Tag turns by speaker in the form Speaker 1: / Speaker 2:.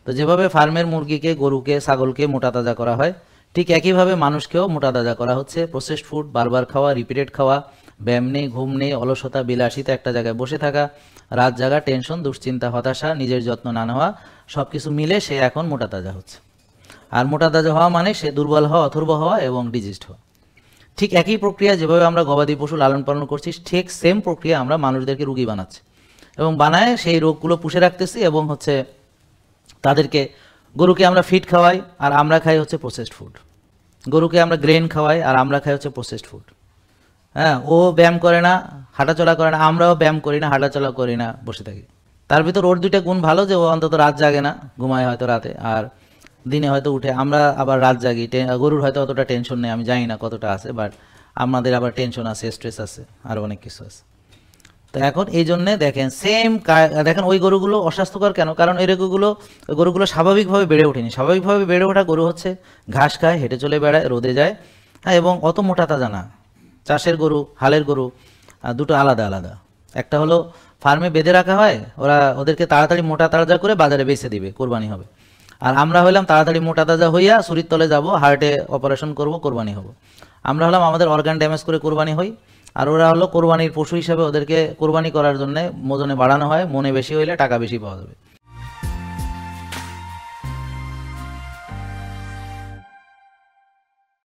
Speaker 1: তো যেভাবে ফার্মের মুরগিকে, গরুকে, ছাগলকে মোটা তাজা করা হয়, ঠিক একইভাবে মানুষকেও মোটা তাজা করা হচ্ছে। প্রসেসড ফুড, বারবার খাওয়া, রিপিটেড খাওয়া, ব্যায়াম নেই, ঘুম নেই, অলসতা, বিলাসিতা, একটা জায়গায় বসে থাকা, রাত জাগা, টেনশন, দুশ্চিন্তা, হতাশা, নিজের যত্ন না নেওয়া, সব কিছু মিলে সে এখন মোটা তাজা হচ্ছে। আর মোটা তাজা হওয়া মানে সে দুর্বল হওয়া, অথর্ব হওয়া এবং ডিজিজড হওয়া। ঠিক একই প্রক্রিয়া যেভাবে আমরা গবাদি পশু লালন পালন করছি, ঠিক সেম প্রক্রিয়া আমরা মানুষদেরকে রুগী বানাচ্ছি এবং বানায় সেই রোগগুলো পুষে রাখতেছি এবং হচ্ছে তাদেরকে, গরুকে আমরা ফিড খাওয়াই আর আমরা খাই হচ্ছে প্রসেসড ফুড। গরুকে আমরা গ্রেন খাওয়াই আর আমরা খাই হচ্ছে প্রসেসড ফুড। হ্যাঁ, ও ব্যায়াম করে না, হাঁটাচলা করে না, আমরাও ব্যায়াম করি না, হাঁটাচলা করি না, বসে থাকি। তার ভিতর ওর দুইটা গুণ ভালো যে ও অন্তত রাত জাগে না, ঘুমায় হয়তো রাতে, আর দিনে হয়তো উঠে। আমরা আবার রাত জাগি, গরুর হয়তো অতটা টেনশন নেই, আমি জানি না কতটা আছে, বাট আমাদের আবার টেনশন আছে, স্ট্রেস আছে, আরও অনেক কিছু আছে। তো এখন এই জন্যে দেখেন দেখেন ওই গরুগুলো অস্বাস্থ্যকর কেন? কারণ এই গরুগুলো স্বাভাবিকভাবে বেড়ে ওঠেনি। স্বাভাবিকভাবে বেড়ে ওঠা গরু হচ্ছে ঘাস খায়, হেঁটে চলে বেড়ায়, রোদে যায়, হ্যাঁ, এবং অত মোটা তাজা না। চাষের গরু, হালের গরু দুটো আলাদা আলাদা। একটা হলো ফার্মে বেঁধে রাখা হয়, ওদেরকে তাড়াতাড়ি মোটা তাজা করে বাজারে বেচে দিবে, কোরবানি হবে। আর আমরা হলাম তাড়াতাড়ি মোটা তাজা হইয়া ছুরির তলে যাব, হার্টে অপারেশন করব, কোরবানি হব। আমরা হলাম আমাদের অর্গান ড্যামেজ করে কোরবানি হই, আর ওরা হলো কোরবানির পশু হিসাবে, ওদেরকে কোরবানি করার জন্য ওজনে বাড়ানো হয়, মনে বেশি হইলে টাকা বেশি পাওয়া যাবে।